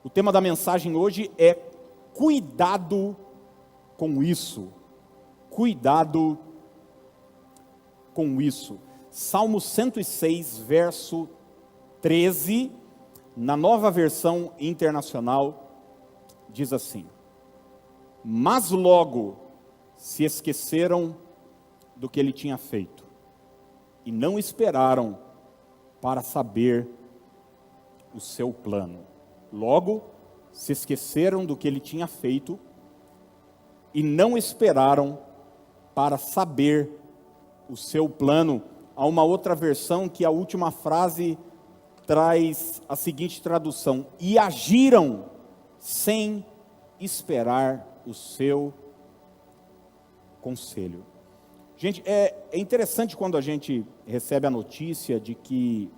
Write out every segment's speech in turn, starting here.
O tema da mensagem hoje é cuidado com isso. Cuidado com isso. Salmo 106, verso 13, na Nova Versão Internacional, diz assim: mas logo se esqueceram do que ele tinha feito, e não esperaram para saber o seu plano. Logo se esqueceram do que ele tinha feito, e não esperaram para saber o seu plano. Há uma outra versão que a última frase traz a seguinte tradução: e agiram sem esperar o seu conselho. Gente, é interessante quando a gente recebe a notícia de que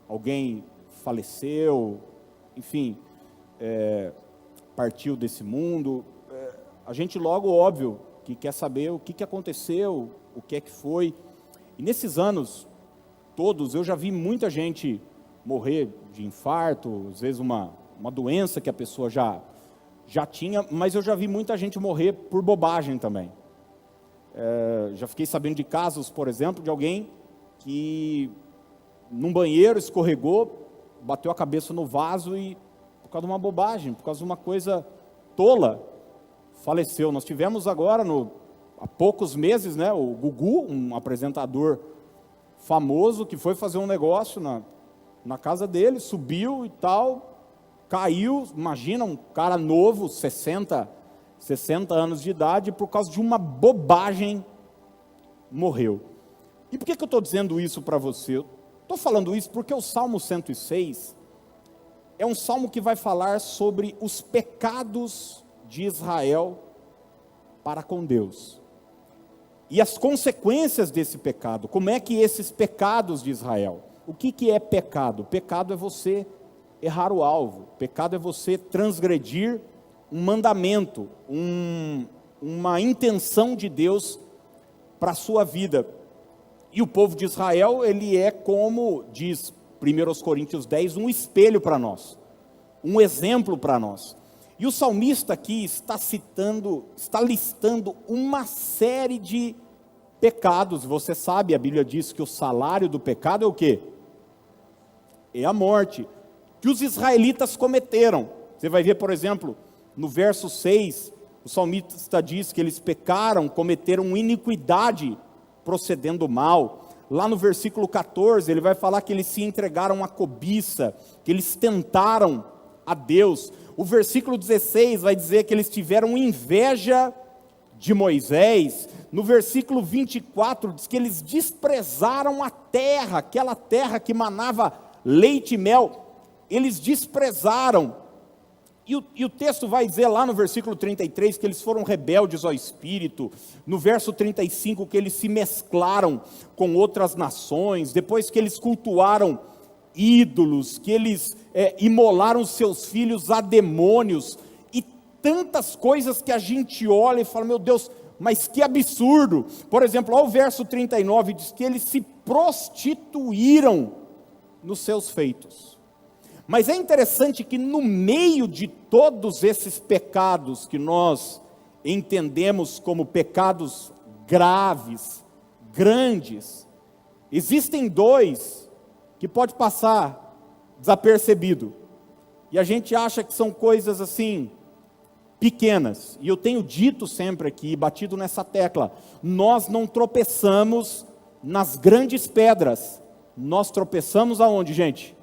alguém faleceu, enfim, partiu desse mundo. A gente logo, óbvio, que quer saber o que aconteceu, o que é que foi. E nesses anos todos, eu já vi muita gente morrer de infarto, às vezes uma doença que a pessoa já tinha, mas eu já vi muita gente morrer por bobagem também. Já fiquei sabendo de casos, por exemplo, de alguém que num banheiro escorregou, bateu a cabeça no vaso e, por causa de uma bobagem, por causa de uma coisa tola, faleceu. Nós tivemos agora, há poucos meses, né, o Gugu, um apresentador famoso, que foi fazer um negócio na casa dele, subiu e tal, caiu. Imagina um cara novo, 60 anos de idade, por causa de uma bobagem, morreu. E por que eu estou dizendo isso para você? Eu estou falando isso porque o Salmo 106 é um salmo que vai falar sobre os pecados de Israel para com Deus. E as consequências desse pecado. Como é que esses pecados de Israel? O que é pecado? Pecado é você errar o alvo. Pecado é você transgredir um mandamento, uma intenção de Deus para a sua vida. E o povo de Israel, ele é, como diz 1 Coríntios 10, um espelho para nós, um exemplo para nós. E o salmista aqui está listando uma série de pecados. Você sabe, a Bíblia diz que o salário do pecado é o quê? É a morte, que os israelitas cometeram. Você vai ver, por exemplo, no verso 6, o salmista diz que eles pecaram, cometeram iniquidade, procedendo mal. Lá no versículo 14, ele vai falar que eles se entregaram à cobiça, que eles tentaram a Deus. O versículo 16 vai dizer que eles tiveram inveja de Moisés. No versículo 24 diz que eles desprezaram a terra, aquela terra que manava leite e mel, eles desprezaram. E o texto vai dizer lá no versículo 33 que eles foram rebeldes ao Espírito. No verso 35 que eles se mesclaram com outras nações. Depois que eles cultuaram ídolos, que eles imolaram seus filhos a demônios. E tantas coisas que a gente olha e fala: meu Deus, mas que absurdo. Por exemplo, ao verso 39 diz que eles se prostituíram nos seus feitos. Mas é interessante que no meio de todos esses pecados que nós entendemos como pecados graves, grandes, existem dois que pode passar desapercebido. E a gente acha que são coisas assim, pequenas. E eu tenho dito sempre aqui, batido nessa tecla: nós não tropeçamos nas grandes pedras, nós tropeçamos aonde, gente?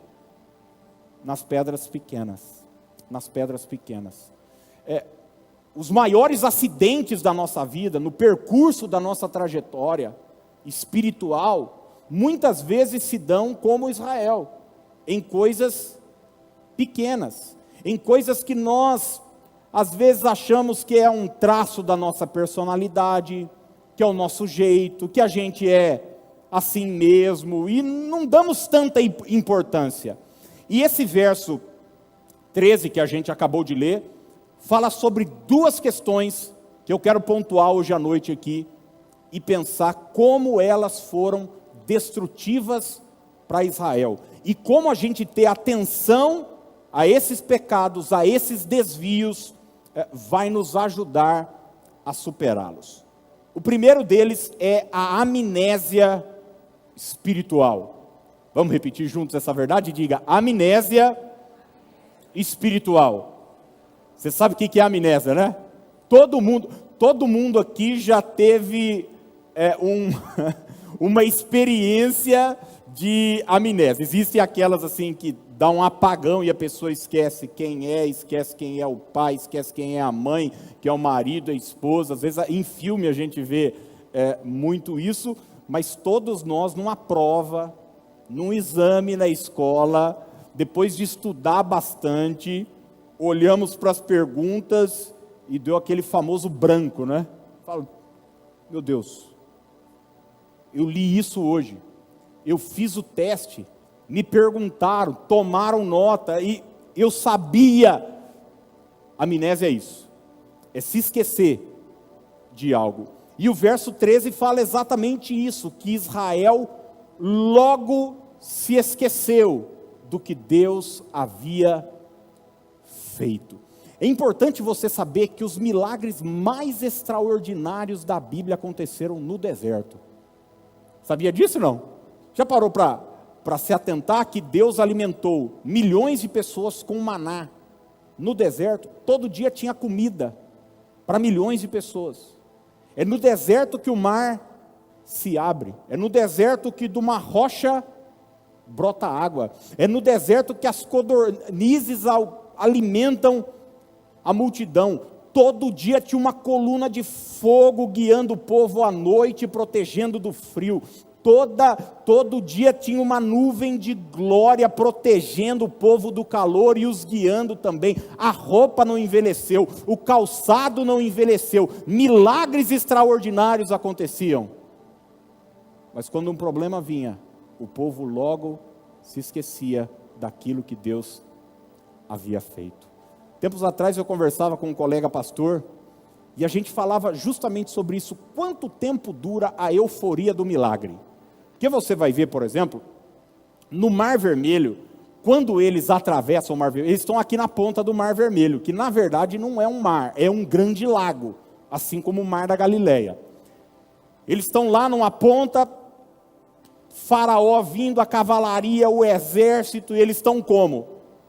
Nas pedras pequenas. Nas pedras pequenas. Os maiores acidentes da nossa vida, no percurso da nossa trajetória espiritual, muitas vezes se dão como Israel, em coisas pequenas, em coisas que nós às vezes achamos que é um traço da nossa personalidade, que é o nosso jeito, que a gente é assim mesmo, e não damos tanta importância. E esse verso 13 que a gente acabou de ler, fala sobre duas questões que eu quero pontuar hoje à noite aqui, e pensar como elas foram destrutivas para Israel, e como a gente ter atenção a esses pecados, a esses desvios, vai nos ajudar a superá-los. O primeiro deles é a amnésia espiritual. Vamos repetir juntos essa verdade? Diga, amnésia espiritual. Você sabe o que é amnésia, né? Todo mundo aqui já teve uma experiência de amnésia. Existem aquelas assim que dá um apagão e a pessoa esquece quem é o pai, esquece quem é a mãe, quem é o marido, a esposa. Às vezes em filme a gente vê muito isso, mas todos nós numa prova, num exame na escola, depois de estudar bastante, olhamos para as perguntas e deu aquele famoso branco, né? Falo, meu Deus, eu li isso hoje, eu fiz o teste, me perguntaram, tomaram nota e eu sabia. Amnésia é isso, é se esquecer de algo. E o verso 13 fala exatamente isso, que Israel logo se esqueceu do que Deus havia feito. É importante você saber que os milagres mais extraordinários da Bíblia aconteceram no deserto. Sabia disso não? Já parou para se atentar que Deus alimentou milhões de pessoas com maná no deserto? Todo dia tinha comida para milhões de pessoas. É no deserto que o mar se abre. É no deserto que de uma rocha brota água. É no deserto que as codornizes alimentam a multidão. Todo dia tinha uma coluna de fogo guiando o povo à noite, protegendo do frio. Todo dia tinha uma nuvem de glória protegendo o povo do calor e os guiando também. A roupa não envelheceu, o calçado não envelheceu. Milagres extraordinários aconteciam. Mas quando um problema vinha, o povo logo se esquecia daquilo que Deus havia feito. Tempos atrás eu conversava com um colega pastor e a gente falava justamente sobre isso. Quanto tempo dura a euforia do milagre? Porque você vai ver, por exemplo, no Mar Vermelho, quando eles atravessam o Mar Vermelho, eles estão aqui na ponta do Mar Vermelho, que na verdade não é um mar, é um grande lago, assim como o Mar da Galileia. Eles estão lá numa ponta, Faraó vindo, a cavalaria, o exército, e eles estão como?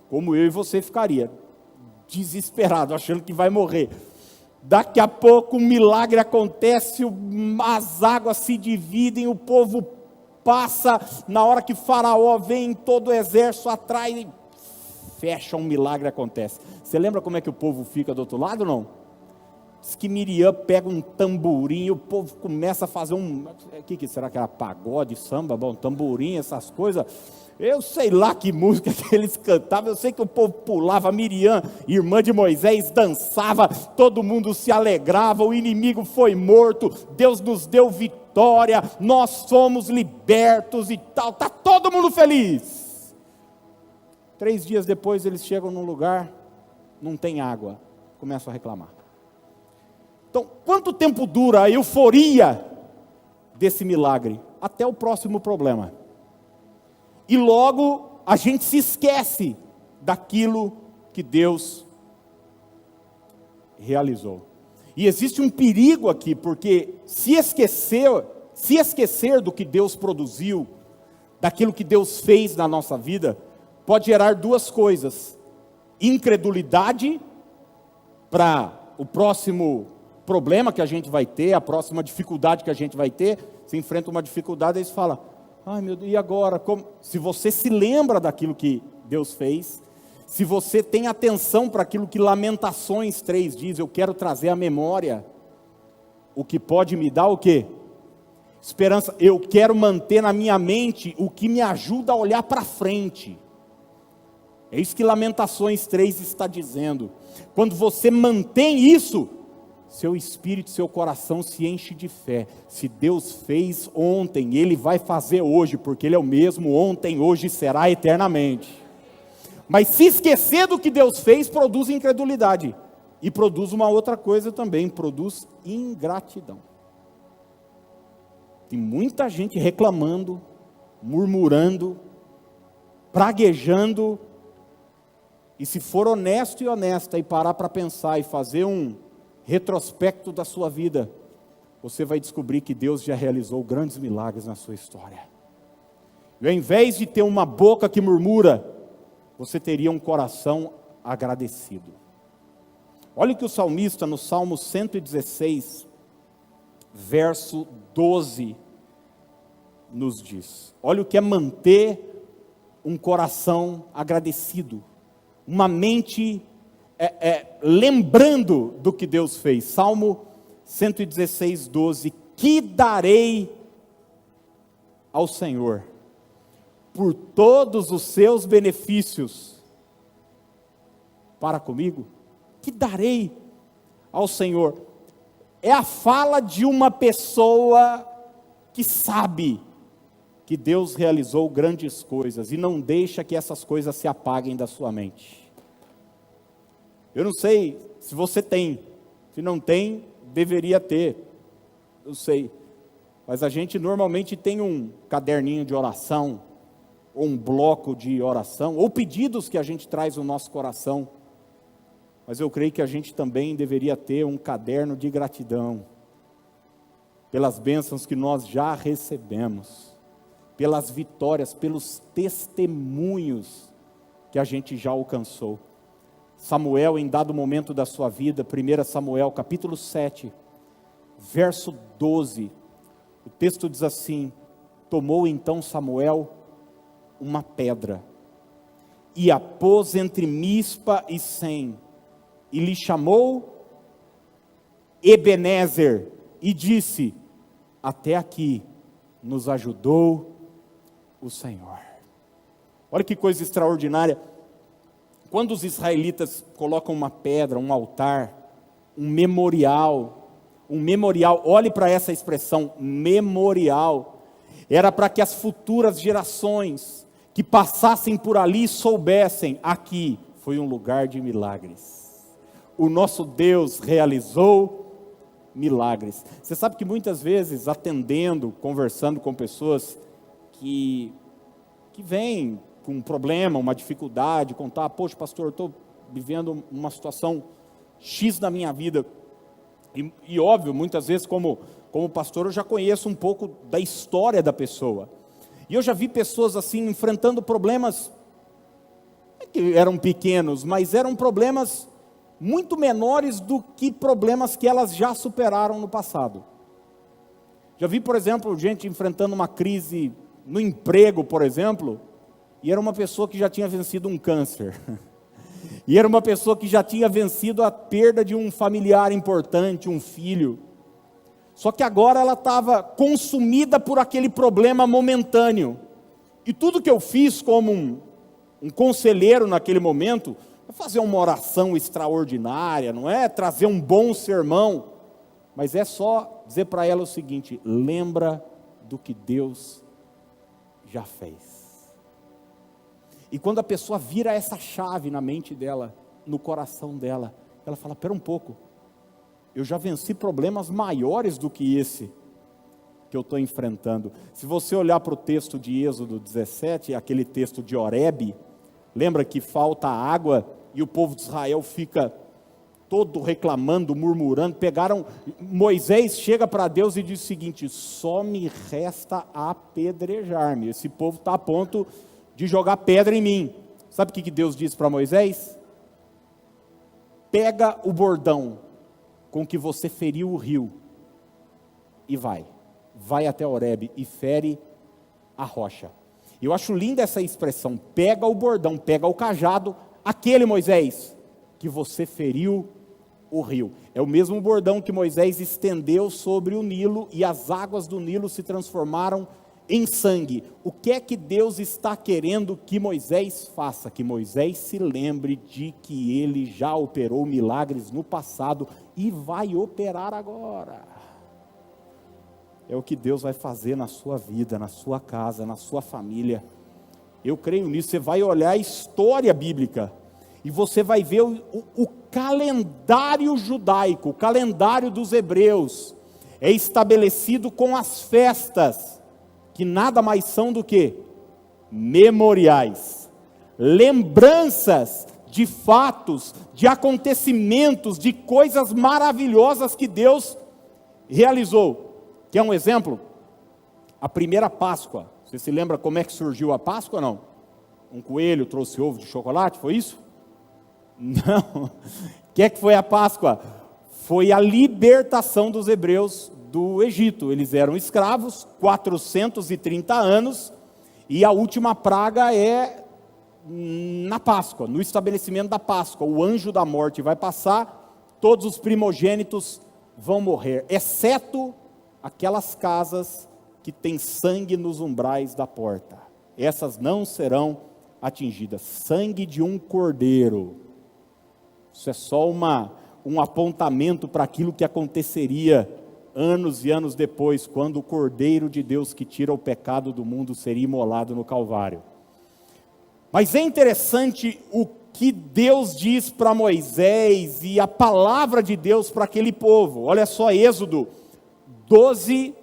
Como eu e você ficaria, desesperado, achando que vai morrer. Daqui a pouco um milagre acontece, as águas se dividem, o povo passa, na hora que Faraó vem, todo o exército atrás, e fecha, um milagre acontece. Você lembra como é que o povo fica do outro lado, não? Diz que Miriam pega um tamborim, e o povo começa a fazer o que será que era? Pagode, samba, bom, tamborim, essas coisas. Eu sei lá que música que eles cantavam, eu sei que o povo pulava, Miriam, irmã de Moisés, dançava, todo mundo se alegrava, o inimigo foi morto, Deus nos deu vitória, nós somos libertos e tal, está todo mundo feliz. 3 dias depois eles chegam num lugar, não tem água, começam a reclamar. Então, quanto tempo dura a euforia desse milagre? Até o próximo problema. E logo a gente se esquece daquilo que Deus realizou. E existe um perigo aqui, porque se esquecer do que Deus produziu, daquilo que Deus fez na nossa vida, pode gerar 2 coisas: incredulidade para o próximo problema que a gente vai ter, a próxima dificuldade que a gente vai ter. Se enfrenta uma dificuldade, aí você fala, ai meu Deus, e agora? Como? Se você se lembra daquilo que Deus fez, se você tem atenção para aquilo que Lamentações 3 diz, eu quero trazer à memória o que pode me dar o quê? Esperança. Eu quero manter na minha mente o que me ajuda a olhar para frente. É isso que Lamentações 3 está dizendo. Quando você mantém isso, seu espírito, seu coração se enche de fé. Se Deus fez ontem, Ele vai fazer hoje, porque Ele é o mesmo ontem, hoje e será eternamente. Mas se esquecer do que Deus fez, produz incredulidade. E produz uma outra coisa também, produz ingratidão. Tem muita gente reclamando, murmurando, praguejando, E se for honesto e honesta e parar para pensar e fazer um retrospecto da sua vida, você vai descobrir que Deus já realizou grandes milagres na sua história. E ao invés de ter uma boca que murmura, você teria um coração agradecido. Olha o que o salmista no Salmo 116, verso 12, nos diz. Olha o que é manter um coração agradecido, uma mente lembrando do que Deus fez. Salmo 116, 12. Que darei ao Senhor por todos os seus benefícios para comigo? Que darei ao Senhor? É a fala de uma pessoa que sabe que Deus realizou grandes coisas e não deixa que essas coisas se apaguem da sua mente. Eu não sei se você tem, se não tem, deveria ter, eu sei, mas a gente normalmente tem um caderninho de oração, ou um bloco de oração, ou pedidos que a gente traz no nosso coração, mas eu creio que a gente também deveria ter um caderno de gratidão, pelas bênçãos que nós já recebemos, pelas vitórias, pelos testemunhos que a gente já alcançou. Samuel, em dado momento da sua vida, 1 Samuel capítulo 7, verso 12, o texto diz assim: tomou então Samuel uma pedra, e a pôs entre Mispa e Sem, e lhe chamou Ebenezer, e disse: até aqui nos ajudou o Senhor. Olha que coisa extraordinária. Quando os israelitas colocam uma pedra, um altar, um memorial, olhe para essa expressão, memorial, era para que as futuras gerações que passassem por ali soubessem: aqui foi um lugar de milagres. O nosso Deus realizou milagres. Você sabe que muitas vezes, atendendo, conversando com pessoas que vêm com um problema, uma dificuldade, contar: poxa, pastor, eu estou vivendo uma situação X na minha vida. E óbvio, muitas vezes como pastor eu já conheço um pouco da história da pessoa. E eu já vi pessoas assim, enfrentando problemas que eram pequenos, mas eram problemas muito menores do que problemas que elas já superaram no passado. Já vi, por exemplo, gente enfrentando uma crise no emprego, por exemplo, e era uma pessoa que já tinha vencido um câncer. E era uma pessoa que já tinha vencido a perda de um familiar importante, um filho. Só que agora ela estava consumida por aquele problema momentâneo. E tudo que eu fiz como um conselheiro naquele momento, é fazer uma oração extraordinária, não é trazer um bom sermão, mas é só dizer para ela o seguinte: lembra do que Deus já fez. E quando a pessoa vira essa chave na mente dela, no coração dela, ela fala: pera um pouco, eu já venci problemas maiores do que esse que eu estou enfrentando. Se você olhar para o texto de Êxodo 17, aquele texto de Horebe, lembra que falta água e o povo de Israel fica todo reclamando, murmurando. Moisés chega para Deus e diz o seguinte: só me resta apedrejar-me, esse povo está a ponto de jogar pedra em mim. Sabe o que Deus disse para Moisés? Pega o bordão com que você feriu o rio e vai até Horebe e fere a rocha. Eu acho linda essa expressão: pega o bordão, pega o cajado, aquele Moisés que você feriu o rio. É o mesmo bordão que Moisés estendeu sobre o Nilo e as águas do Nilo se transformaram em sangue. O que é que Deus está querendo que Moisés faça? Que Moisés se lembre de que ele já operou milagres no passado e vai operar agora. É o que Deus vai fazer na sua vida, na sua casa, na sua família. Eu creio nisso. Você vai olhar a história bíblica e você vai ver o calendário judaico, o calendário dos hebreus, é estabelecido com as festas, que nada mais são do que memoriais, lembranças de fatos, de acontecimentos, de coisas maravilhosas que Deus realizou. Quer um exemplo? A primeira Páscoa. Você se lembra como é que surgiu a Páscoa ou não? Um coelho trouxe ovo de chocolate, foi isso? Não. O que é que foi a Páscoa? Foi a libertação dos hebreus do Egito. Eles eram escravos, 430 anos, e a última praga é na Páscoa, no estabelecimento da Páscoa. O anjo da morte vai passar, todos os primogênitos vão morrer, exceto aquelas casas que têm sangue nos umbrais da porta. Essas não serão atingidas. Sangue de um cordeiro. Isso é só um apontamento para aquilo que aconteceria anos e anos depois, quando o Cordeiro de Deus que tira o pecado do mundo seria imolado no Calvário. Mas é interessante o que Deus diz para Moisés e a palavra de Deus para aquele povo. Olha só, Êxodo 12,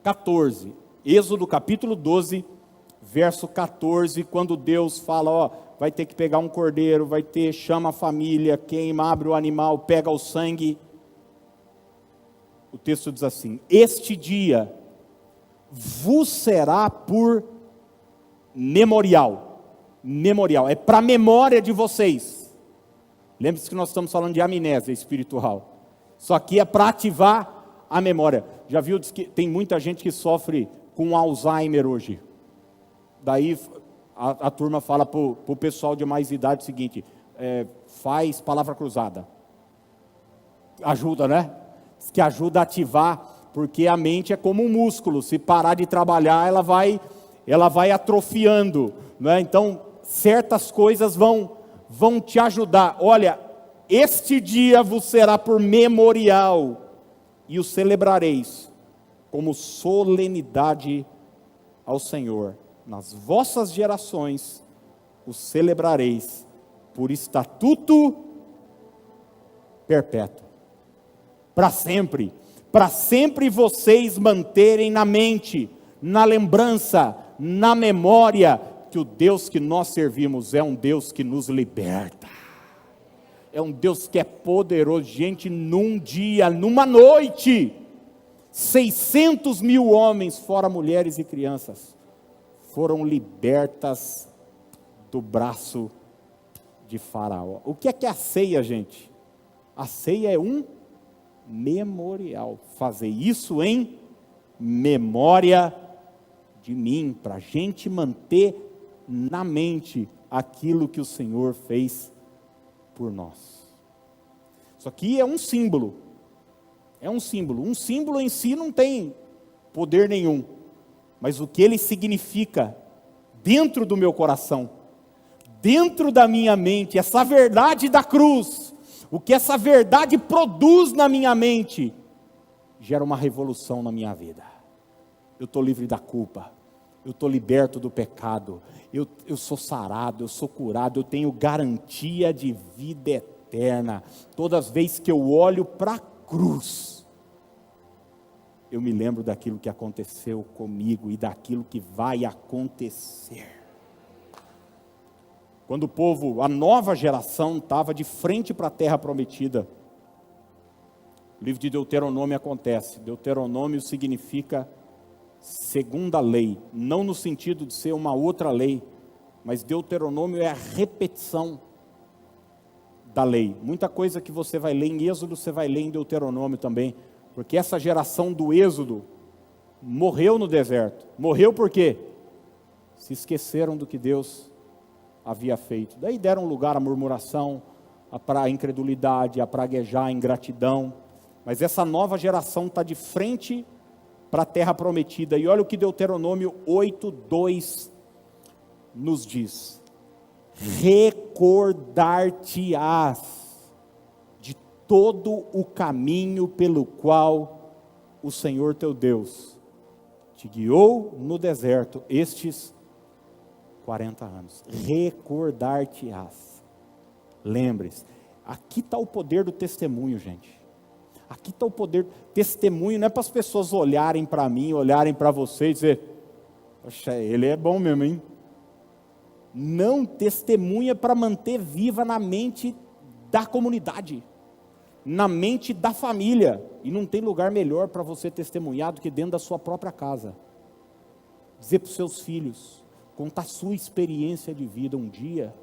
14. Êxodo capítulo 12, verso 14, quando Deus fala, ó, vai ter que pegar um cordeiro, chama a família, queima, abre o animal, pega o sangue. O texto diz assim: este dia vos será por memorial. Memorial, é para a memória de vocês. Lembre-se que nós estamos falando de amnésia espiritual. Isso aqui é para ativar a memória. Já viu que tem muita gente que sofre com Alzheimer hoje. Daí a turma fala para o pessoal de mais idade o seguinte, faz palavra cruzada. Ajuda, né? Diz que ajuda a ativar, porque a mente é como um músculo, se parar de trabalhar, ela vai atrofiando, né? Então, certas coisas vão te ajudar. Olha, este dia vos será por memorial, e o celebrareis como solenidade ao Senhor. Nas vossas gerações o celebrareis por estatuto perpétuo. Para sempre vocês manterem na mente, na lembrança, na memória, que o Deus que nós servimos é um Deus que nos liberta. É um Deus que é poderoso. Gente, num dia, numa noite, 600 mil homens, fora mulheres e crianças, foram libertas do braço de Faraó. O que é a ceia, gente? A ceia é um memorial. Fazer isso em memória de mim, para a gente manter na mente aquilo que o Senhor fez por nós. Isso aqui é um símbolo. É um símbolo. Um símbolo em si não tem poder nenhum. Mas o que ele significa dentro do meu coração, dentro da minha mente, essa verdade da cruz, o que essa verdade produz na minha mente, gera uma revolução na minha vida. Eu estou livre da culpa, eu estou liberto do pecado, eu sou sarado, eu sou curado, eu tenho garantia de vida eterna. Todas as vezes que eu olho para a cruz, eu me lembro daquilo que aconteceu comigo e daquilo que vai acontecer. Quando o povo, a nova geração, estava de frente para a terra prometida, o livro de Deuteronômio acontece. Deuteronômio significa segunda lei, não no sentido de ser uma outra lei, mas Deuteronômio é a repetição da lei. Muita coisa que você vai ler em Êxodo, você vai ler em Deuteronômio também, porque essa geração do Êxodo morreu no deserto. Morreu por quê? Se esqueceram do que Deus havia feito. Daí deram lugar à murmuração, à incredulidade, à praguejar, à ingratidão. Mas essa nova geração está de frente para a terra prometida. E olha o que Deuteronômio 8:2 nos diz: recordar-te-ás de todo o caminho pelo qual o Senhor teu Deus te guiou no deserto estes 40 anos. Recordar-te-ás. Lembre-se, aqui está o poder do testemunho, gente. Aqui está o poder. Testemunho não é para as pessoas olharem para mim, olharem para você e dizer: poxa, ele é bom mesmo, hein? não testemunha para manter viva na mente da comunidade, na mente da família. E não tem lugar melhor para você testemunhar do que dentro da sua própria casa. Dizer para os seus filhos, contar a sua experiência de vida. Um dia,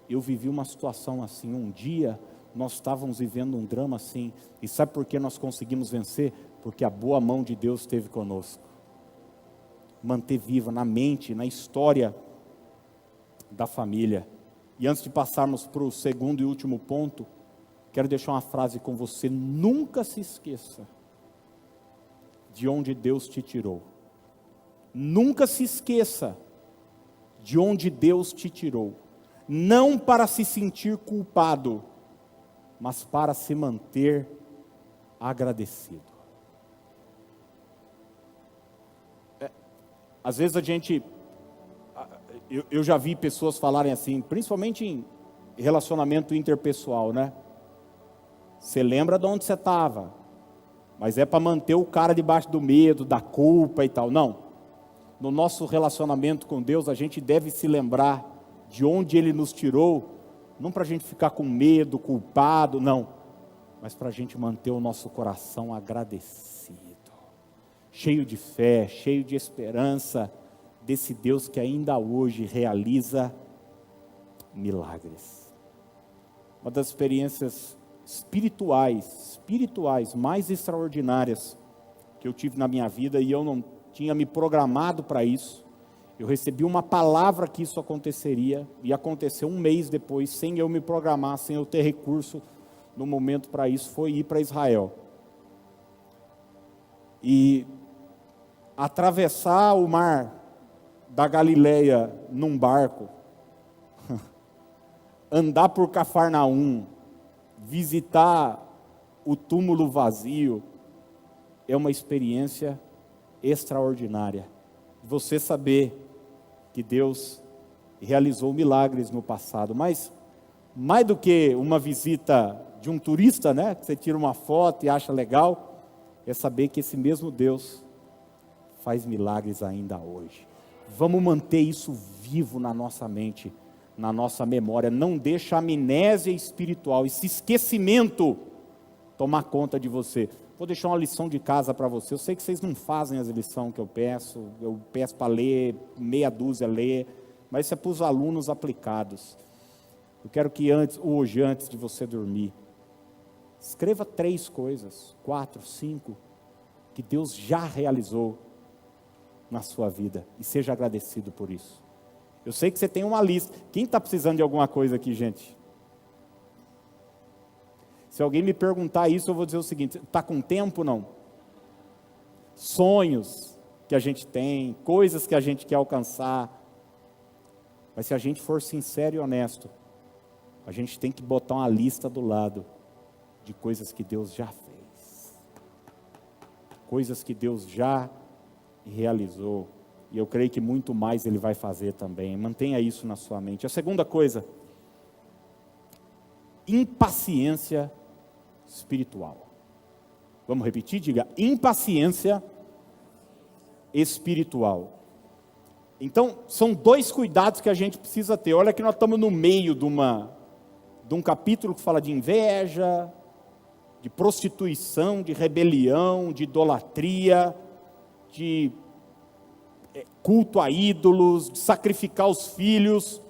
eu vivi uma situação assim, um dia, nós estávamos vivendo um drama assim, e sabe por que nós conseguimos vencer? Porque a boa mão de Deus esteve conosco. Manter viva na mente, na história da família. E antes de passarmos para o segundo e último ponto, quero deixar uma frase com você: nunca se esqueça de onde Deus te tirou. Nunca se esqueça de onde Deus te tirou. Não para se sentir culpado, mas para se manter agradecido. Às vezes eu já vi pessoas falarem assim, principalmente em relacionamento interpessoal, né? Você lembra de onde você estava, mas é para manter o cara debaixo do medo, da culpa e tal. Não. No nosso relacionamento com Deus, a gente deve se lembrar de onde Ele nos tirou, não para a gente ficar com medo, culpado, não, mas para a gente manter o nosso coração agradecido, cheio de fé, cheio de esperança, desse Deus que ainda hoje realiza milagres. Uma das experiências espirituais mais extraordinárias que eu tive na minha vida, e eu não tinha me programado para isso. Eu recebi uma palavra que isso aconteceria, e aconteceu um mês depois, sem eu me programar, sem eu ter recurso no momento para isso, foi ir para Israel. E atravessar o mar da Galileia num barco, andar por Cafarnaum, visitar o túmulo vazio, é uma experiência extraordinária. Você saber que Deus realizou milagres no passado, mas mais do que uma visita de um turista, né, que você tira uma foto e acha legal, é saber que esse mesmo Deus faz milagres ainda hoje. Vamos manter isso vivo na nossa mente, na nossa memória. Não deixa a amnésia espiritual, esse esquecimento tomar conta de você. Vou deixar uma lição de casa para você. Eu sei que vocês não fazem as lições que eu peço para ler, meia dúzia ler, mas isso é para os alunos aplicados. Eu quero que hoje, antes de você dormir, escreva 3 coisas, 4, 5, que Deus já realizou na sua vida, e seja agradecido por isso. Eu sei que você tem uma lista. Quem está precisando de alguma coisa aqui, gente? Se alguém me perguntar isso, eu vou dizer o seguinte: está com tempo, não? Sonhos que a gente tem, coisas que a gente quer alcançar, mas se a gente for sincero e honesto, a gente tem que botar uma lista do lado de coisas que Deus já fez, coisas que Deus já realizou, e eu creio que muito mais Ele vai fazer também. Mantenha isso na sua mente. A segunda coisa, impaciência espiritual. Vamos repetir? Diga: impaciência espiritual. Então, são 2 cuidados que a gente precisa ter. Olha que nós estamos no meio de um capítulo que fala de inveja, de prostituição, de rebelião, de idolatria, de culto a ídolos, de sacrificar os filhos.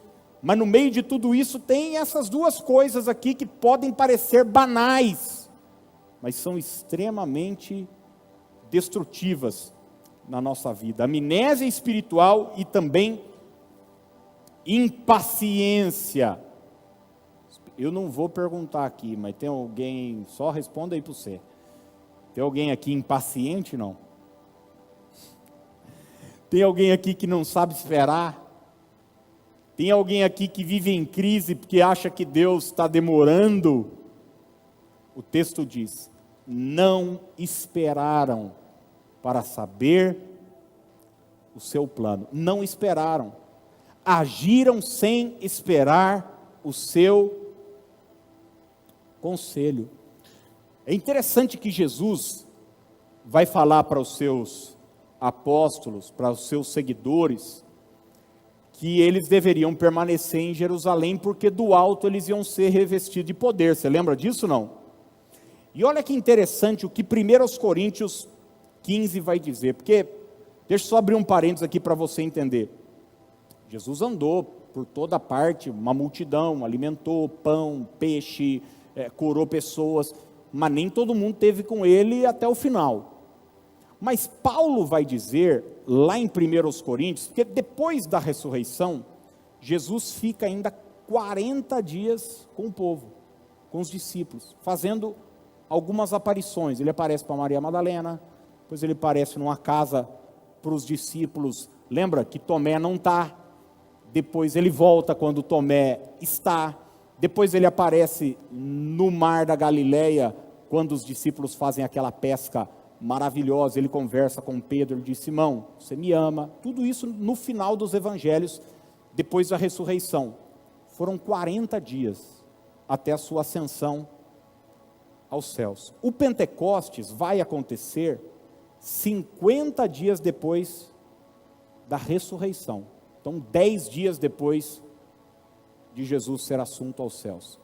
Mas no meio de tudo isso tem essas 2 coisas aqui que podem parecer banais, mas são extremamente destrutivas na nossa vida: amnésia espiritual e também impaciência. Eu não vou perguntar aqui, mas tem alguém, só responda aí para você. Tem alguém aqui impaciente, não? Tem alguém aqui que não sabe esperar? Tem alguém aqui que vive em crise porque acha que Deus está demorando? O texto diz: não esperaram para saber o seu plano. Não esperaram. Agiram sem esperar o seu conselho. É interessante que Jesus vai falar para os seus apóstolos, para os seus seguidores, que eles deveriam permanecer em Jerusalém, porque do alto eles iam ser revestidos de poder. Você lembra disso, não? E olha que interessante o que 1 Coríntios 15 vai dizer, porque, deixa eu só abrir um parênteses aqui para você entender. Jesus andou por toda parte, uma multidão, alimentou pão, peixe, curou pessoas, mas nem todo mundo teve com ele até o final. Mas Paulo vai dizer, lá em 1 Coríntios, que depois da ressurreição, Jesus fica ainda 40 dias com o povo, com os discípulos, fazendo algumas aparições. Ele aparece para Maria Madalena, depois ele aparece numa casa para os discípulos, lembra que Tomé não está, depois ele volta quando Tomé está, depois ele aparece no mar da Galileia, quando os discípulos fazem aquela pesca maravilhosa, ele conversa com Pedro, ele diz: Simão, você me ama. Tudo isso no final dos evangelhos, depois da ressurreição. Foram 40 dias até a sua ascensão aos céus. O Pentecostes vai acontecer 50 dias depois da ressurreição. Então 10 dias depois de Jesus ser assunto aos céus.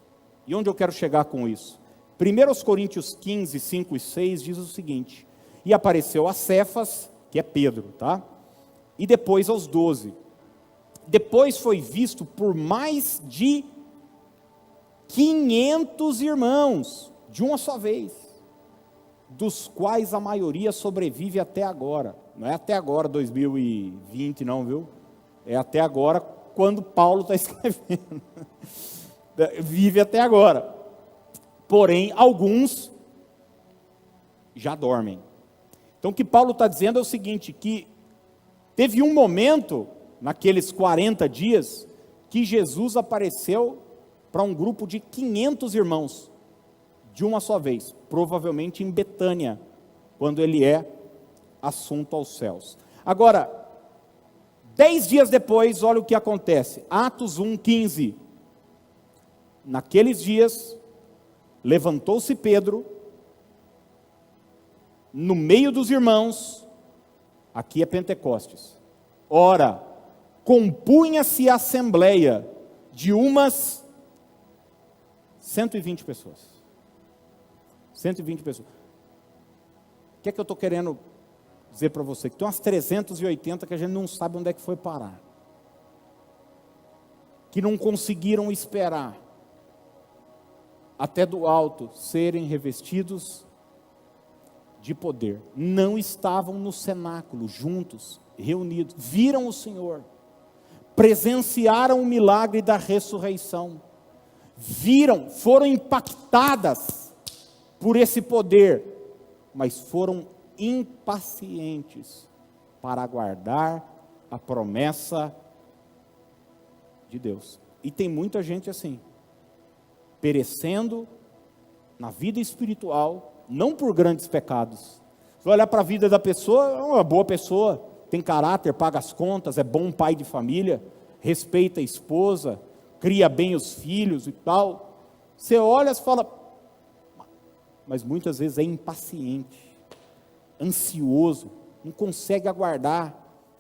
E onde eu quero chegar com isso? 1 Coríntios 15, 5 e 6 diz o seguinte: e apareceu a Cefas, que é Pedro, tá? E depois aos 12. Depois foi visto por mais de 500 irmãos, de uma só vez, dos quais a maioria sobrevive até agora. Não é até agora, 2020 não, viu? É até agora, quando Paulo está escrevendo. Vive até agora. Porém, alguns já dormem. Então, o que Paulo está dizendo é o seguinte, que teve um momento, naqueles 40 dias, que Jesus apareceu para um grupo de 500 irmãos, de uma só vez, provavelmente em Betânia, quando ele é assunto aos céus. Agora, 10 dias depois, olha o que acontece, Atos 1:15, naqueles dias, levantou-se Pedro, no meio dos irmãos, aqui é Pentecostes, ora, compunha-se a assembleia de umas 120 pessoas. 120 pessoas. O que é que eu estou querendo dizer para você? Que tem umas 380 que a gente não sabe onde é que foi parar. Que não conseguiram esperar até do alto serem revestidos de poder. Não estavam no cenáculo, juntos, reunidos, viram o Senhor, presenciaram o milagre da ressurreição, viram, foram impactadas por esse poder, mas foram impacientes para aguardar a promessa de Deus. E tem muita gente assim, perecendo na vida espiritual, não por grandes pecados. Você olhar para a vida da pessoa, é uma boa pessoa, tem caráter, paga as contas, é bom pai de família, respeita a esposa, cria bem os filhos e tal. Você olha e fala, mas muitas vezes é impaciente, ansioso, não consegue aguardar,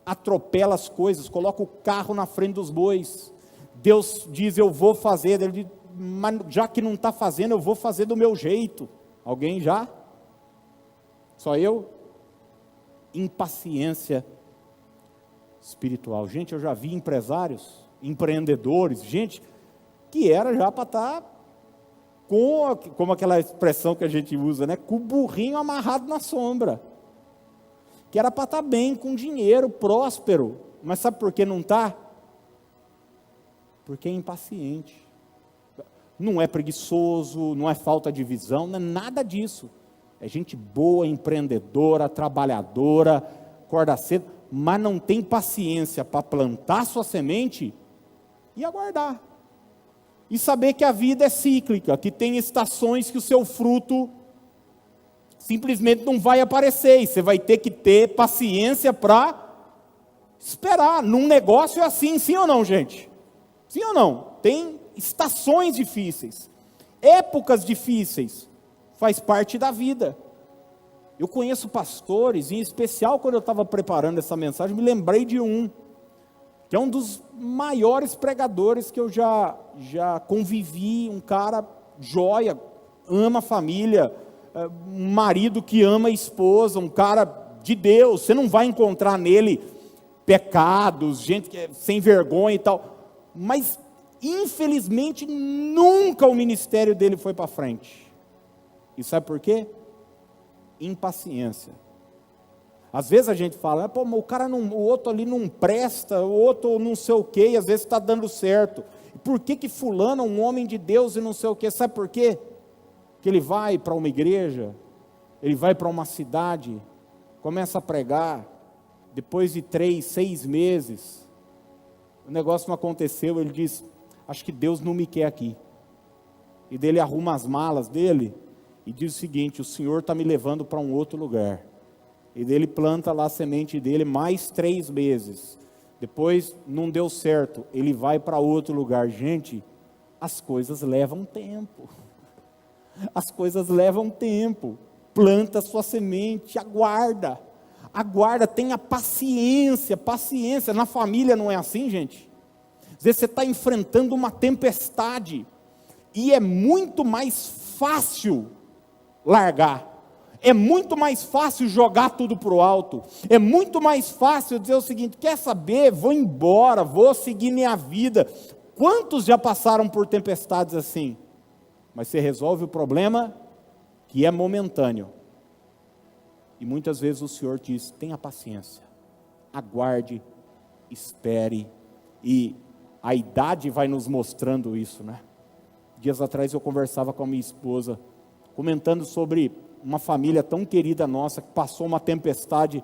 atropela as coisas, coloca o carro na frente dos bois. Deus diz, eu vou fazer, ele diz, mas já que não está fazendo, eu vou fazer do meu jeito. Alguém já? Só eu? Impaciência espiritual. Gente, eu já vi empresários, empreendedores, gente que era já para estar como aquela expressão que a gente usa, né? Com o burrinho amarrado na sombra. Que era para estar bem, com dinheiro, próspero. Mas sabe por que não está? Porque é impaciente. Não é preguiçoso, não é falta de visão, não é nada disso. É gente boa, empreendedora, trabalhadora, acorda cedo, mas não tem paciência para plantar sua semente e aguardar. E saber que a vida é cíclica, que tem estações que o seu fruto simplesmente não vai aparecer, e você vai ter que ter paciência para esperar. Num negócio é assim, sim ou não, gente? Sim ou não? Tem estações difíceis, épocas difíceis, faz parte da vida. Eu conheço pastores, em especial quando eu estava preparando essa mensagem, me lembrei de um, que é um dos maiores pregadores que eu já convivi, um cara joia, ama a família, um marido que ama a esposa, um cara de Deus. Você não vai encontrar nele pecados, gente que é sem vergonha e tal, mas infelizmente nunca o ministério dele foi para frente. E sabe por quê? Impaciência. Às vezes a gente fala, pô, mas o outro ali não presta, o outro não sei o quê, e às vezes está dando certo. Por que fulano é um homem de Deus e não sei o quê? Sabe por quê? Que ele vai para uma igreja, ele vai para uma cidade, começa a pregar, depois de 3, 6 meses, o negócio não aconteceu, ele diz, acho que Deus não me quer aqui. E dele arruma as malas dele, e diz o seguinte, o Senhor está me levando para um outro lugar. E dele planta lá a semente dele mais 3 meses. Depois não deu certo, ele vai para outro lugar. Gente, as coisas levam tempo. As coisas levam tempo. Planta sua semente, aguarda. Aguarda, tenha paciência, paciência. Na família não é assim, gente? Às vezes você está enfrentando uma tempestade. E é muito mais fácil largar. É muito mais fácil jogar tudo para o alto. É muito mais fácil dizer o seguinte, quer saber? Vou embora, vou seguir minha vida. Quantos já passaram por tempestades assim? Mas você resolve o problema que é momentâneo. E muitas vezes o Senhor diz, tenha paciência. Aguarde, espere. E a idade vai nos mostrando isso, né? Dias atrás eu conversava com a minha esposa, comentando sobre uma família tão querida nossa, que passou uma tempestade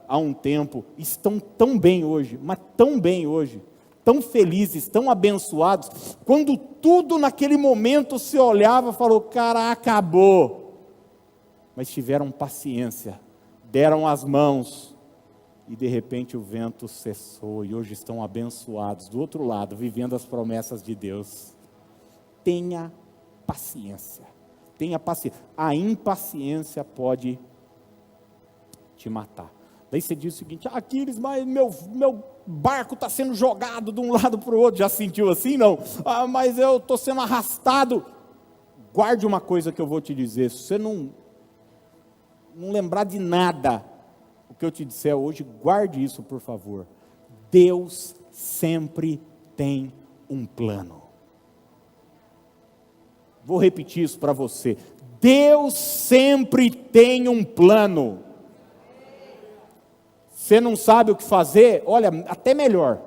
há um tempo, estão tão bem hoje, mas tão bem hoje, tão felizes, tão abençoados, quando tudo naquele momento se olhava e falou, cara, acabou, mas tiveram paciência, deram as mãos, e de repente o vento cessou, e hoje estão abençoados, do outro lado, vivendo as promessas de Deus. Tenha paciência. Tenha paciência. A impaciência pode te matar. Daí você diz o seguinte, Aquiles, mas meu barco está sendo jogado de um lado para o outro. Já sentiu assim? Não. Mas eu estou sendo arrastado. Guarde uma coisa que eu vou te dizer. Se você não lembrar de nada, o que eu te disser hoje, guarde isso, por favor. Deus sempre tem um plano. Vou repetir isso para você. Deus sempre tem um plano. Você não sabe o que fazer? Olha, até melhor.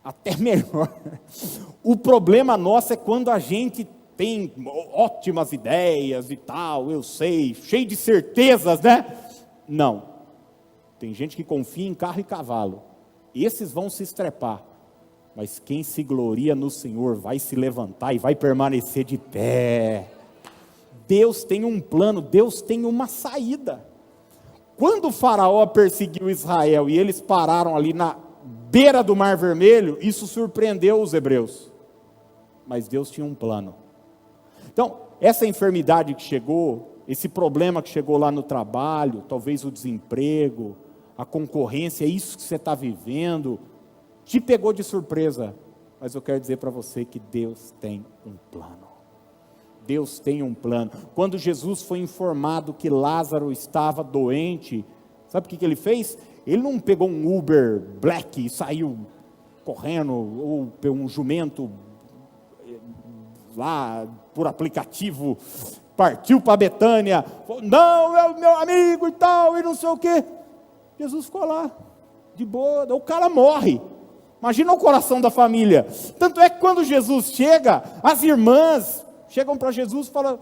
Até melhor. O problema nosso é quando a gente tem ótimas ideias e tal, eu sei, cheio de certezas, né? Não. Tem gente que confia em carro e cavalo. Esses vão se estrepar. Mas quem se gloria no Senhor vai se levantar e vai permanecer de pé. Deus tem um plano, Deus tem uma saída. Quando o faraó perseguiu Israel e eles pararam ali na beira do Mar Vermelho, isso surpreendeu os hebreus. Mas Deus tinha um plano. Então, essa enfermidade que chegou, esse problema que chegou lá no trabalho, talvez o desemprego, a concorrência, isso que você está vivendo, te pegou de surpresa, mas eu quero dizer para você que Deus tem um plano. Deus tem um plano. Quando Jesus foi informado que Lázaro estava doente, sabe o que ele fez? Ele não pegou um Uber Black e saiu correndo, ou um jumento lá por aplicativo, partiu para Betânia, falou, não, é o meu amigo e tal, e não sei o quê. Jesus ficou lá, de boa, o cara morre. Imagina o coração da família. Tanto é que quando Jesus chega, as irmãs chegam para Jesus e falam,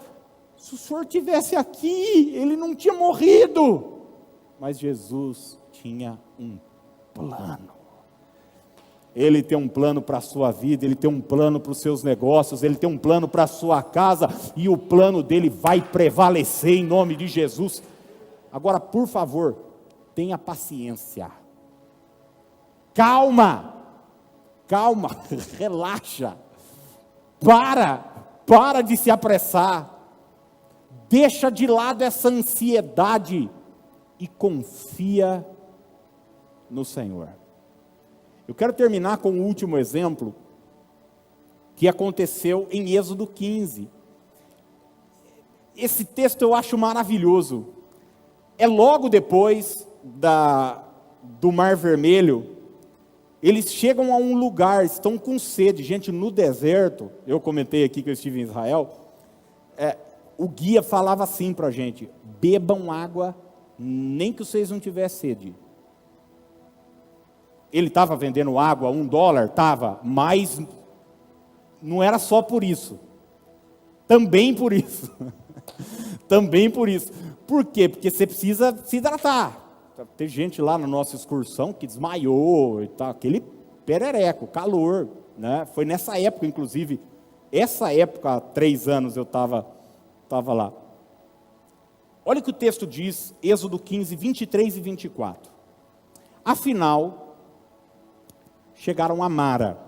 se o Senhor estivesse aqui, ele não tinha morrido. Mas Jesus tinha um plano. Ele tem um plano para a sua vida, Ele tem um plano para os seus negócios, Ele tem um plano para a sua casa, e o plano dele vai prevalecer em nome de Jesus. Agora, por favor, tenha paciência. Calma, relaxa, para de se apressar, deixa de lado essa ansiedade e confia no Senhor. Eu quero terminar com o último exemplo, que aconteceu em Êxodo 15. Esse texto eu acho maravilhoso. É logo depois do Mar Vermelho. Eles chegam a um lugar, estão com sede. Gente, no deserto, eu comentei aqui que eu estive em Israel, o guia falava assim para a gente: bebam água, nem que vocês não tiverem sede. Ele estava vendendo água a $1? Estava, mas não era só por isso. Também por isso. Também por isso. Por quê? Porque você precisa se hidratar. Tem gente lá na nossa excursão que desmaiou e tal, aquele perereco, calor, né? Foi nessa época, inclusive, essa época, há 3 anos eu estava lá. Olha o que o texto diz, Êxodo 15, 23 e 24. Afinal, chegaram a Mara.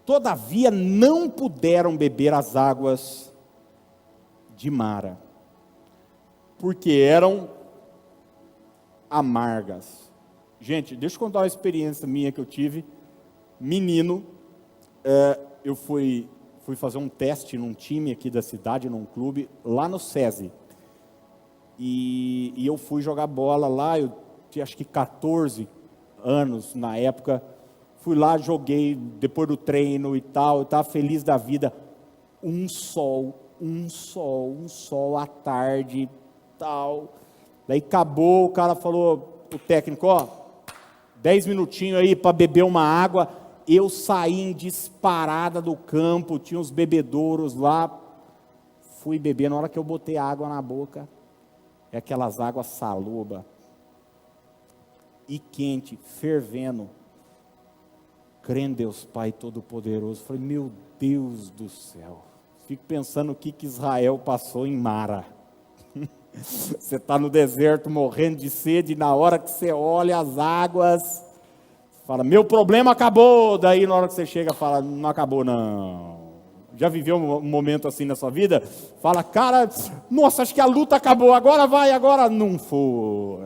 Todavia não puderam beber as águas de Mara, porque eram amargas. Gente, deixa eu contar uma experiência minha que eu tive. Menino, eu fui fazer um teste num time aqui da cidade, num clube, lá no SESI. E eu fui jogar bola lá, eu tinha acho que 14 anos na época. Fui lá, joguei depois do treino e tal, eu estava feliz da vida. Um sol à tarde, tal. Daí acabou, o cara falou, o técnico, 10 minutinhos aí para beber uma água. Eu saí em disparada do campo, tinha uns bebedouros lá. Fui beber, na hora que eu botei água na boca, aquelas águas saloba. E quente, fervendo. Crê em Deus Pai Todo-Poderoso. Falei, meu Deus do céu. Fico pensando o que Israel passou em Mara. Você está no deserto morrendo de sede, e na hora que você olha as águas, fala, meu problema acabou. Daí na hora que você chega, fala, não acabou não. Já viveu um momento assim na sua vida? Fala, cara, nossa, acho que a luta acabou, agora vai, agora não foi.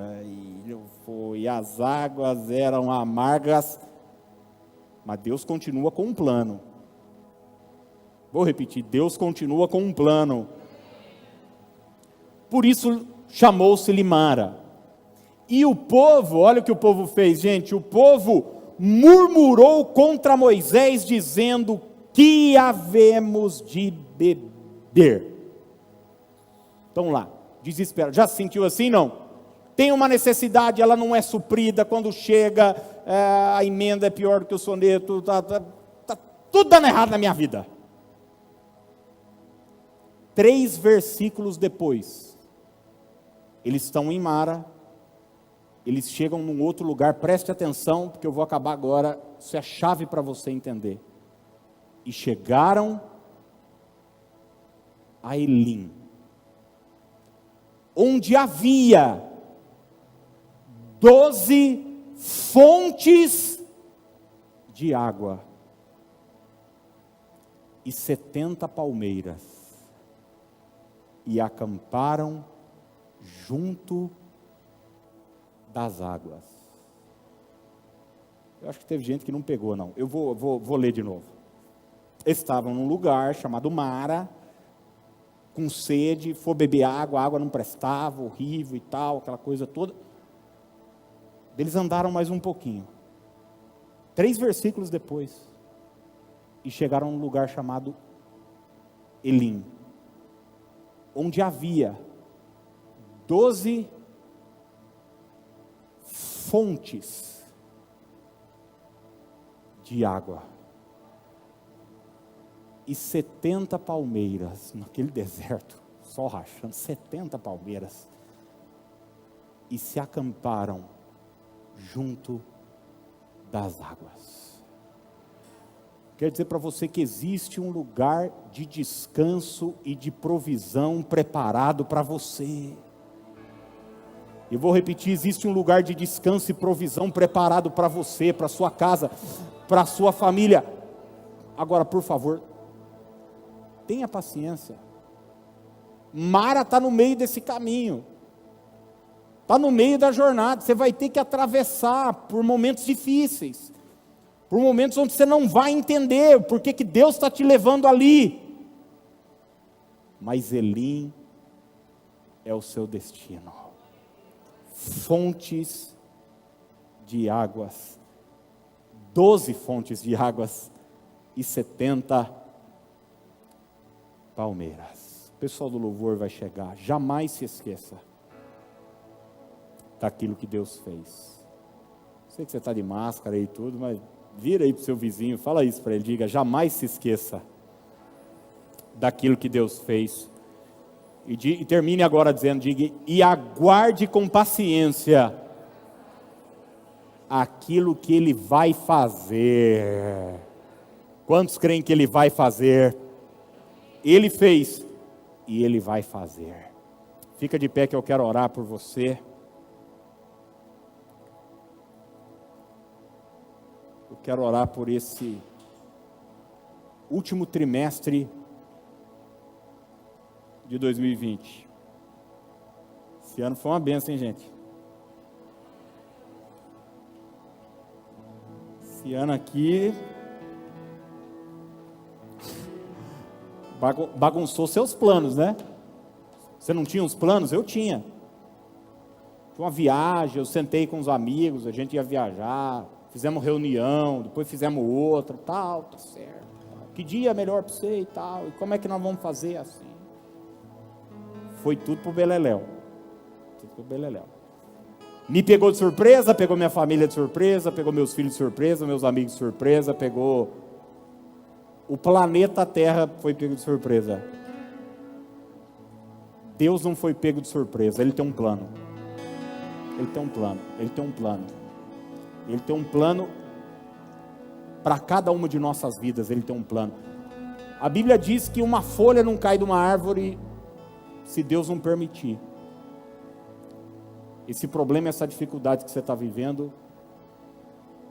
Não foi, as águas eram amargas, mas Deus continua com um plano. Vou repetir, Deus continua com um plano. Por isso chamou-se Mara. E o povo, olha o que o povo fez, gente. O povo murmurou contra Moisés, dizendo, que havemos de beber. Então lá, desespero. Já se sentiu assim? Não? Tem uma necessidade, ela não é suprida. Quando chega, a emenda é pior do que o soneto. Tá tudo dando errado na minha vida. 3 versículos depois, eles estão em Mara, eles chegam num outro lugar, preste atenção, porque eu vou acabar agora, isso é a chave para você entender. E chegaram a Elim, onde havia 12 fontes de água e 70 palmeiras, e acamparam junto das águas. Eu acho que teve gente que não pegou, não. Eu vou ler de novo. Estavam num lugar chamado Mara, com sede, for beber água, a água não prestava, horrível e tal, aquela coisa toda. Eles andaram mais um pouquinho. 3 versículos depois, e chegaram num lugar chamado Elim, onde havia 12 fontes de água e 70 palmeiras, naquele deserto, sol rachando, 70 palmeiras, e se acamparam junto das águas. Quero dizer para você que existe um lugar de descanso e de provisão preparado para você. Eu vou repetir, existe um lugar de descanso e provisão preparado para você, para sua casa, para sua família. Agora, por favor, tenha paciência. Mara está no meio desse caminho. está no meio da jornada, você vai ter que atravessar por momentos difíceis, por momentos onde você não vai entender por que Deus está te levando ali, mas Elim é o seu destino. Fontes de águas, 12 fontes de águas e 70 palmeiras. O pessoal do louvor vai chegar. Jamais se esqueça daquilo que Deus fez. Sei que você está de máscara e tudo, mas vira aí para o seu vizinho, fala isso para ele, diga: jamais se esqueça daquilo que Deus fez. E termine agora dizendo, diga: e aguarde com paciência aquilo que Ele vai fazer. Quantos creem que Ele vai fazer? Ele fez e Ele vai fazer. Fica de pé que eu quero orar por você. Eu quero orar por esse último trimestre de 2020. Esse ano foi uma bênção, hein, gente? Esse ano aqui bagunçou seus planos, né? Você não tinha os planos? Eu tinha. Tinha uma viagem, eu sentei com os amigos, a gente ia viajar, fizemos reunião, depois fizemos outra, tal, tá certo. Que dia é melhor para você e tal, e como é que nós vamos fazer assim? Foi tudo pro beleléu. Tudo pro beleléu. Me pegou de surpresa, pegou minha família de surpresa, pegou meus filhos de surpresa, meus amigos de surpresa, pegou o planeta Terra, foi pego de surpresa. Deus não foi pego de surpresa, Ele tem um plano. Ele tem um plano, Ele tem um plano. Ele tem um plano para cada uma de nossas vidas, Ele tem um plano. A Bíblia diz que uma folha não cai de uma árvore se Deus não permitir. Esse problema, essa dificuldade que você está vivendo,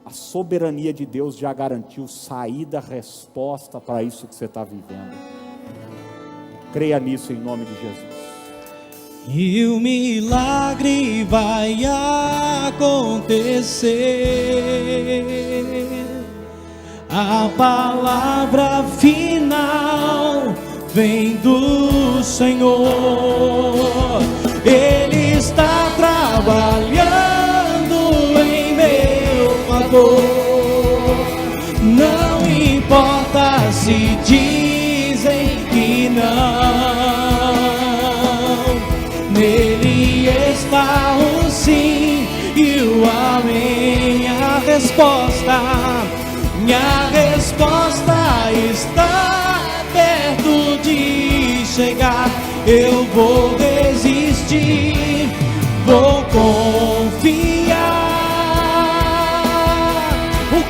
a soberania de Deus já garantiu saída, resposta para isso que você está vivendo. Creia nisso em nome de Jesus. E o milagre vai acontecer. A palavra final vem do Senhor. Ele está trabalhando em meu favor. Não importa se dizem que não, nele está o sim e o amém. A resposta, minha resposta está perto de chegar. Eu vou resistir, vou confiar. Um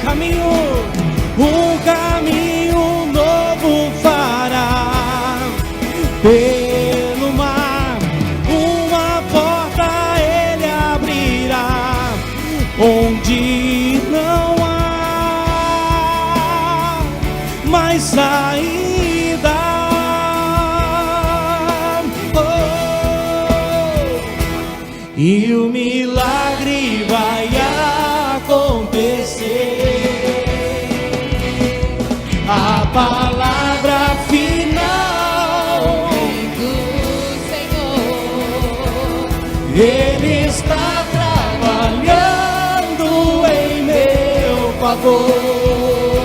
caminho novo fará. Pelo mar, uma porta Ele abrirá, onde não há mais saída. E o milagre vai acontecer. A palavra final vem do Senhor. Ele está trabalhando em meu favor.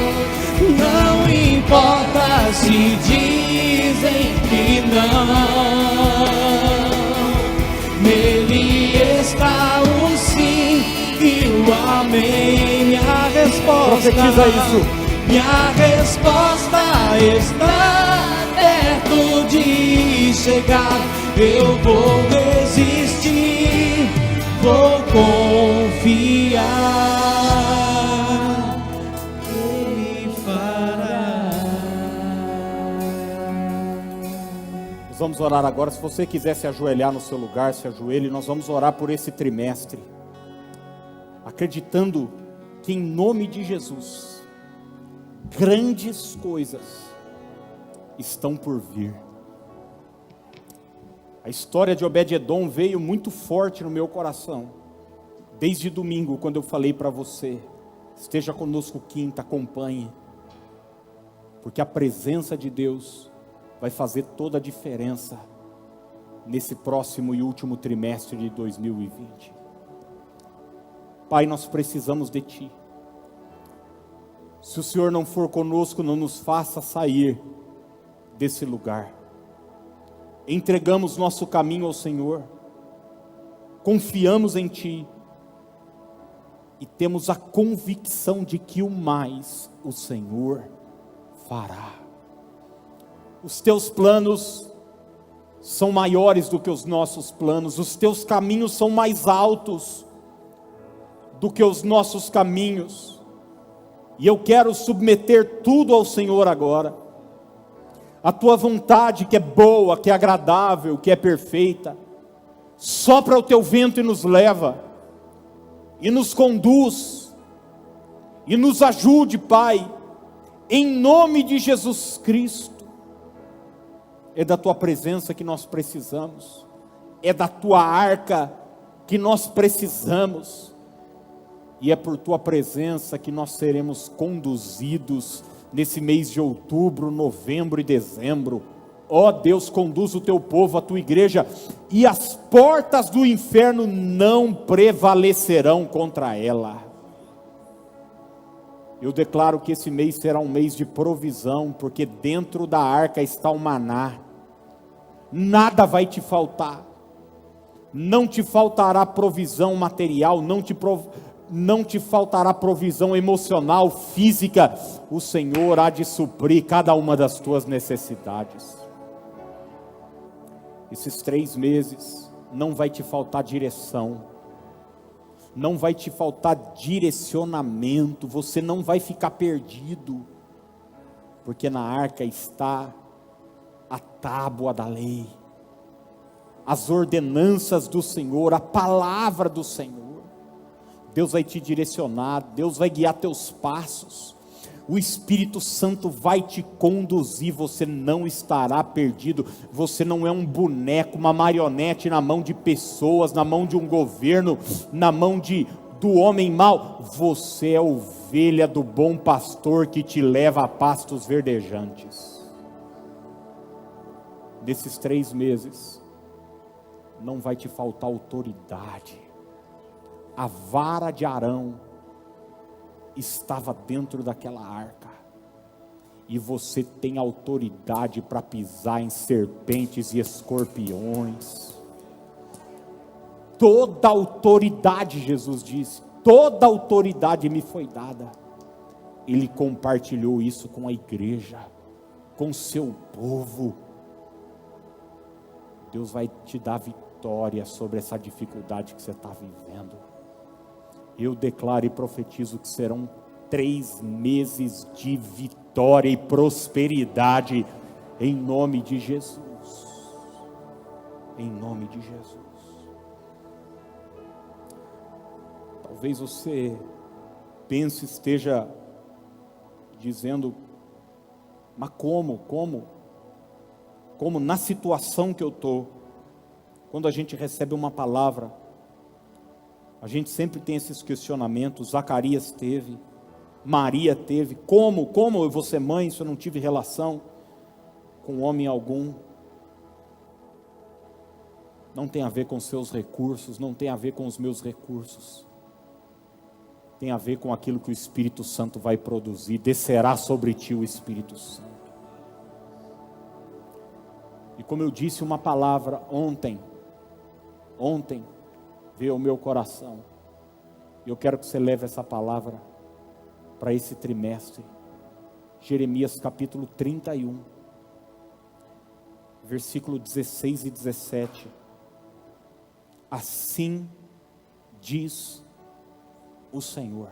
Não importa se dizem que não, nele está o sim e o amém. Minha resposta, profetiza isso. Minha resposta está perto de chegar. Eu vou resistir, vou confiar. Ele fará. Nós vamos orar agora. Se você quiser se ajoelhar no seu lugar, se ajoelhe. Nós vamos orar por esse trimestre, acreditando que em nome de Jesus grandes coisas estão por vir. A história de Obed-Edom veio muito forte no meu coração. Desde domingo, quando eu falei para você, esteja conosco quinta, acompanhe. Porque a presença de Deus vai fazer toda a diferença nesse próximo e último trimestre de 2020. Pai, nós precisamos de Ti. Se o Senhor não for conosco, não nos faça sair desse lugar. Entregamos nosso caminho ao Senhor, confiamos em Ti e temos a convicção de que o mais o Senhor fará. Os Teus planos são maiores do que os nossos planos, os Teus caminhos são mais altos do que os nossos caminhos, e eu quero submeter tudo ao Senhor agora. A Tua vontade, que é boa, que é agradável, que é perfeita, sopra o Teu vento e nos leva, e nos conduz, e nos ajude, Pai, em nome de Jesus Cristo. É da Tua presença que nós precisamos, é da Tua arca que nós precisamos, e é por Tua presença que nós seremos conduzidos nesse mês de outubro, novembro e dezembro. Ó Deus, conduz o Teu povo, a Tua igreja, e as portas do inferno não prevalecerão contra ela. Eu declaro que esse mês será um mês de provisão, porque dentro da arca está o maná. Nada vai te faltar. Não te faltará provisão material, não te faltará provisão emocional, física. O Senhor há de suprir cada uma das tuas necessidades. Esses 3 meses não vai te faltar direção, não vai te faltar direcionamento, você não vai ficar perdido, porque na arca está a tábua da lei, as ordenanças do Senhor, a palavra do Senhor. Deus vai te direcionar, Deus vai guiar teus passos, o Espírito Santo vai te conduzir, você não estará perdido, você não é um boneco, uma marionete na mão de pessoas, na mão de um governo, na mão do homem mau. Você é ovelha do bom pastor que te leva a pastos verdejantes. Nesses 3 meses, não vai te faltar autoridade. A vara de Arão estava dentro daquela arca, e você tem autoridade para pisar em serpentes e escorpiões. Toda autoridade, Jesus disse, toda autoridade me foi dada. Ele compartilhou isso com a igreja, com o seu povo. Deus vai te dar vitória sobre essa dificuldade que você está vivendo. Eu declaro e profetizo que serão 3 meses de vitória e prosperidade, em nome de Jesus. Em nome de Jesus. Talvez você pense, esteja dizendo, mas como na situação que eu estou, quando a gente recebe uma palavra, a gente sempre tem esses questionamentos. Zacarias teve, Maria teve, como eu vou ser mãe se eu não tive relação com homem algum? Não tem a ver com seus recursos, não tem a ver com os meus recursos, tem a ver com aquilo que o Espírito Santo vai produzir. Descerá sobre ti o Espírito Santo. E como eu disse uma palavra ontem veio ao meu coração, e eu quero que você leve essa palavra para esse trimestre. Jeremias capítulo 31, versículo 16 e 17. Assim diz o Senhor.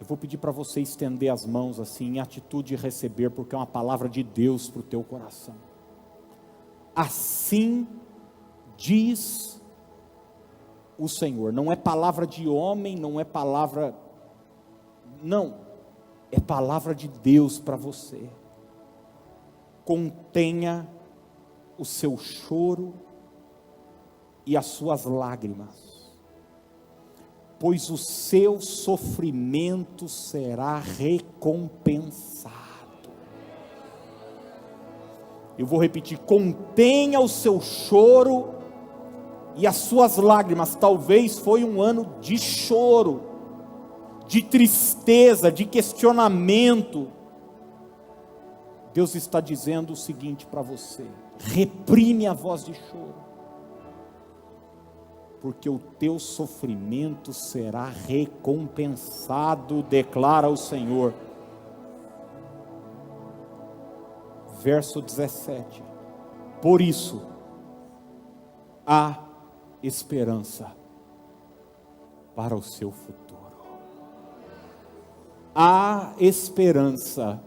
Eu vou pedir para você estender as mãos assim, em atitude de receber, porque é uma palavra de Deus para o teu coração. Assim diz o Senhor. Não é palavra de homem, não é palavra, não, é palavra de Deus para você. Contenha o seu choro e as suas lágrimas, pois o seu sofrimento será recompensado. Eu vou repetir: contenha o seu choro e as suas lágrimas. Talvez foi um ano de choro, de tristeza, de questionamento. Deus está dizendo o seguinte para você: reprime a voz de choro, porque o teu sofrimento será recompensado, declara o Senhor. Verso 17: por isso há esperança para o seu futuro. Há esperança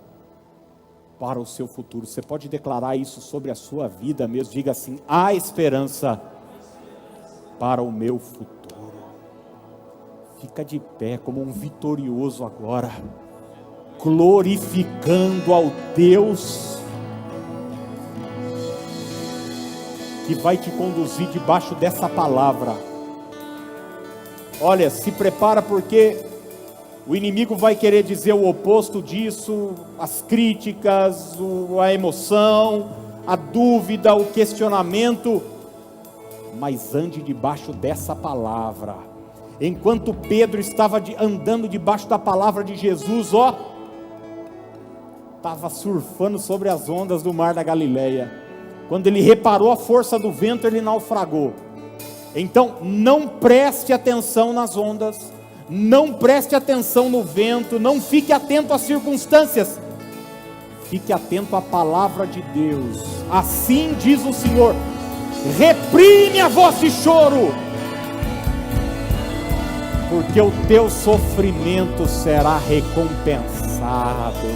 para o seu futuro. Você pode declarar isso sobre a sua vida mesmo. Diga assim: há esperança para o meu futuro. Fica de pé como um vitorioso agora, glorificando ao Deus que vai te conduzir debaixo dessa palavra. Olha, se prepara, porque o inimigo vai querer dizer o oposto disso, as críticas, a emoção, a dúvida, o questionamento, mas ande debaixo dessa palavra. Enquanto Pedro estava andando debaixo da palavra de Jesus, estava surfando sobre as ondas do mar da Galileia. Quando ele reparou a força do vento, ele naufragou. Então, não preste atenção nas ondas, não preste atenção no vento, não fique atento às circunstâncias, fique atento à palavra de Deus. Assim diz o Senhor: reprime a voz de choro, porque o teu sofrimento será recompensado.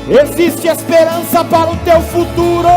Existe esperança para o teu futuro.